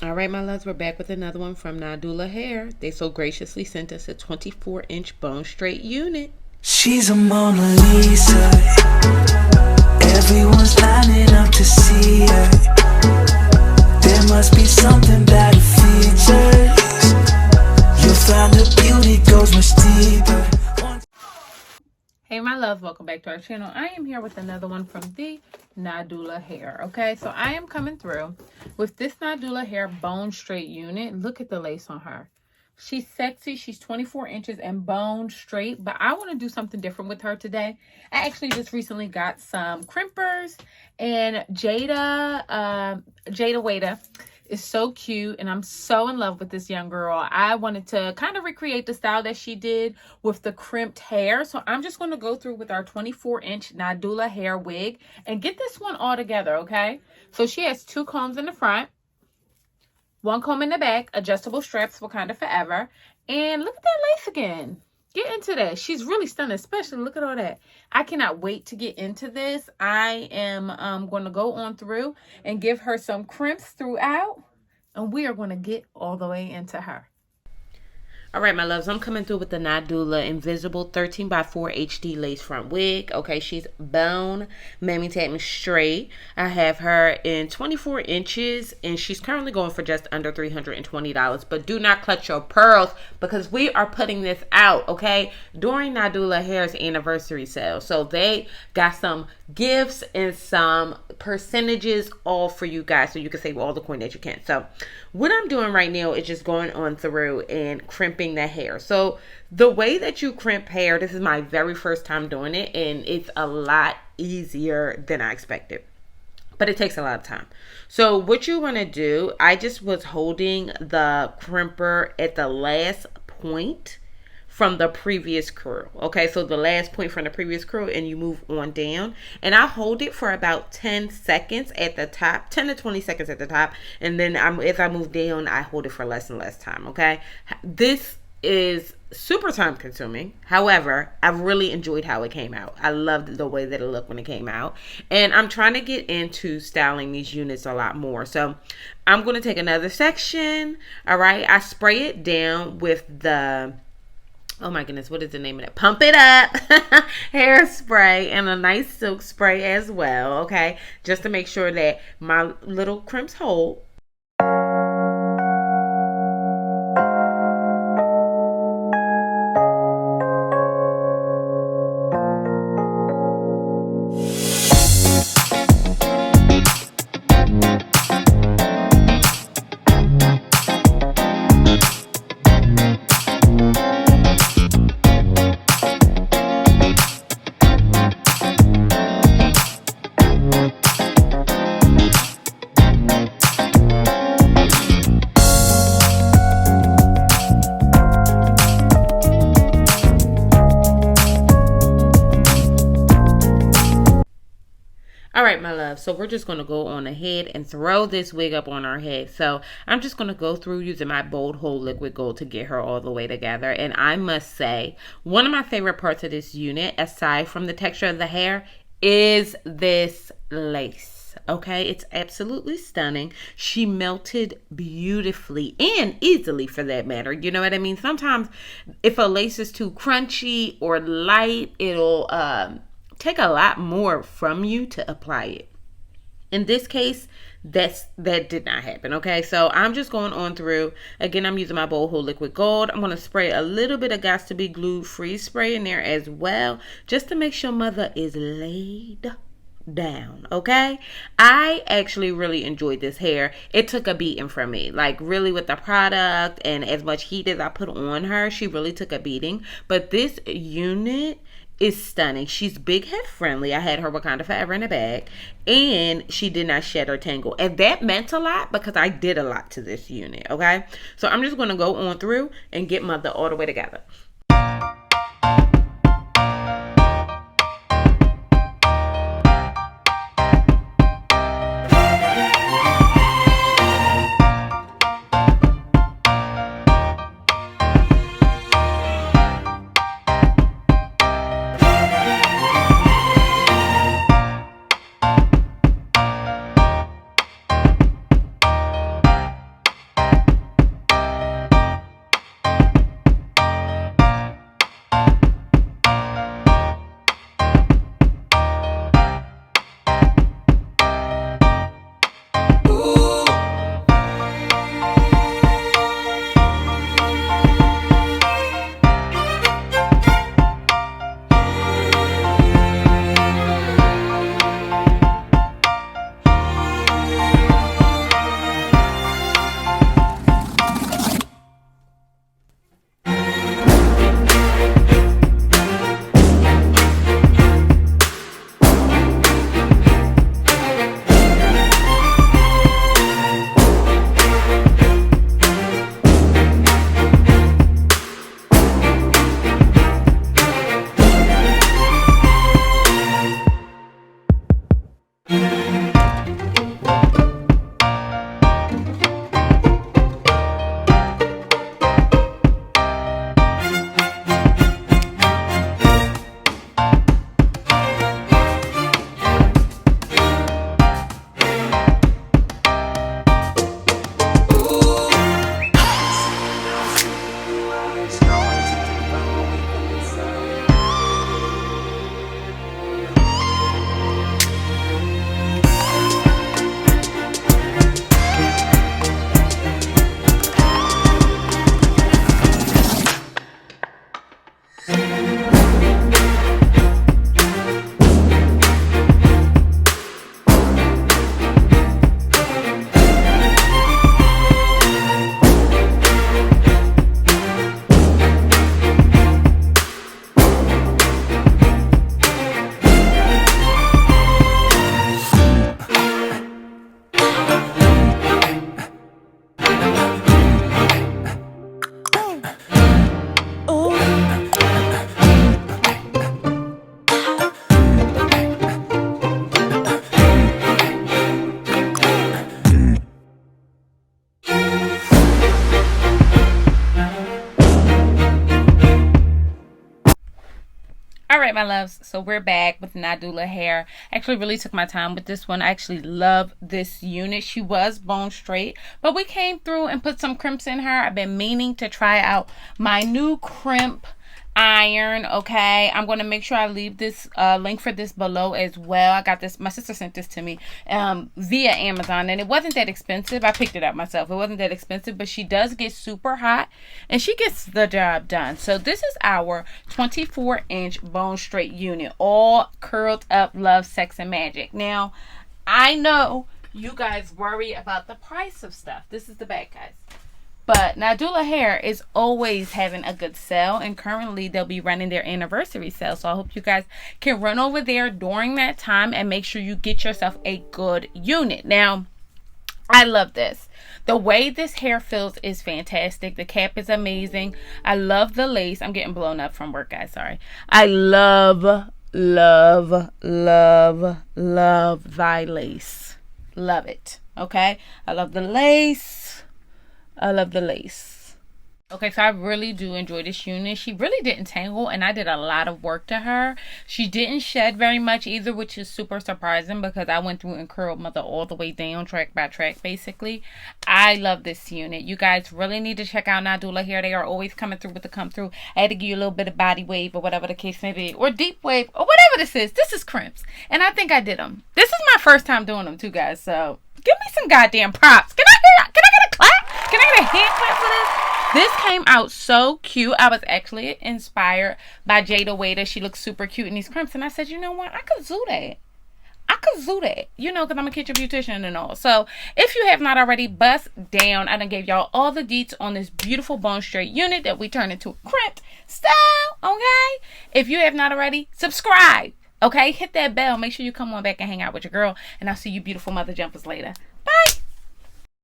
All right, my loves, we're back with another one from Nadula Hair. They so graciously sent us a 24-inch bone straight unit. She's a Mona Lisa. Everyone's lining up to see her. There must be something about her features. You'll find her beauty goes much deeper. Hey my loves, welcome back to our channel. I am here with another one from the Nadula Hair. Okay, so I am coming through with this Nadula Hair bone straight unit. Look at the lace on her. She's sexy. She's 24 inches and bone straight, but I want to do something different with her today. I actually just recently got some crimpers, and Jada Waiter is so cute, and I'm so in love with this young girl. I wanted to kind of recreate the style that she did with the crimped hair. So I'm just going to go through with our 24-inch Nadula hair wig and get this one all together, okay? So she has 2 combs in the front, 1 comb in the back, adjustable straps for kind of forever. And look at that lace again. Get into that. She's really stunning, especially look at all that. I cannot wait to get into this. I am going to go on through and give her some crimps throughout, and we are going to get all the way into her. All right, my loves, I'm coming through with the Nadula Invisible 13x4 HD lace front wig. Okay, she's bone, mammy tapping straight. I have her in 24 inches, and she's currently going for just under $320. But do not clutch your pearls, because we are putting this out, okay, during Nadula Hair's anniversary sale. So they got some gifts and some percentages all for you guys, so you can save all the coin that you can. So what I'm doing right now is just going on through and crimping the hair. So the way that you crimp hair, this is my very first time doing it, and it's a lot easier than I expected, but it takes a lot of time. So what you want to do, I just was holding the crimper at the last point from the previous curl. Okay, so the last point from the previous curl, and you move on down, and I hold it for about 10 seconds at the top, 10 to 20 seconds at the top, and then as I move down, I hold it for less and less time. Okay, this is super time consuming. However, I really enjoyed how it came out. I loved the way that it looked when it came out, and I'm trying to get into styling these units a lot more. So I'm going to take another section. All right, I spray it down with the, oh my goodness, what is the name of it? Pump It Up hairspray, and a nice silk spray as well, okay? Just to make sure that my little crimps hold. All right, my love, so we're just going to go on ahead and throw this wig up on our head. So I'm just going to go through using my Bold Hold Liquid Gold to get her all the way together. And I must say, one of my favorite parts of this unit, aside from the texture of the hair, is this lace. Okay, it's absolutely stunning. She melted beautifully and easily, for that matter. You know what I mean? Sometimes if a lace is too crunchy or light, it'll take a lot more from you to apply it. In this case, that did not happen. Okay, so I'm just going on through. Again, I'm using my Bold Hold Liquid Gold. I'm going to spray a little bit of Got to Be Glued Free spray in there as well, just to make sure mother is laid down. Okay, I actually really enjoyed this hair. It took a beating from me, like really, with the product and as much heat as I put on her, she really took a beating. But this unit is stunning. She's big head friendly. I had her Wakanda Forever in the bag, and she did not shed or tangle, and that meant a lot because I did a lot to this unit. Okay, so I'm just going to go on through and get mother all the way together. my loves, so we're back with Nadula hair. Actually really took my time with this one. I actually love this unit. She was bone straight, but we came through and put some crimps in her. I've been meaning to try out my new crimp iron. Okay, I'm going to make sure I leave this link for this below as well. I got this, my sister sent this to me via Amazon, and it wasn't that expensive. I picked it up myself. It wasn't that expensive, but she does get super hot and she gets the job done. So this is our 24-inch bone straight unit, all curled up, love, sex, and magic. Now I know you guys worry about the price of stuff. This is the bag, guys. But Nadula Hair is always having a good sale, and currently they'll be running their anniversary sale. So I hope you guys can run over there during that time and make sure you get yourself a good unit. Now, I love this. The way this hair feels is fantastic. The cap is amazing. I love the lace. I'm getting blown up from work, guys. Sorry. I love thy lace. Love it. Okay? I love the lace. I love the lace. Okay, so I really do enjoy this unit. She really didn't tangle, and I did a lot of work to her. She didn't shed very much either, which is super surprising because I went through and curled mother all the way down, track by track, basically. I love this unit. You guys really need to check out Nadula Hair. They are always coming through with the come through. I had to give you a little bit of body wave or whatever the case may be, or deep wave, or whatever this is. This is crimps, and I think I did them. This is my first time doing them too, guys, so give me some goddamn props. Can I get a clap? Can I get a hand clap for this? This came out so cute. I was actually inspired by Jada Waiter. She looks super cute in these crimps. And I said, you know what? I could do that. I could do that. You know, because I'm a kitchen beautician and all. So, if you have not already, bust down. I done gave y'all all the deets on this beautiful bone straight unit that we turned into a crimped style. Okay? If you have not already, subscribe. Okay? Hit that bell. Make sure you come on back and hang out with your girl. And I'll see you beautiful mother jumpers later.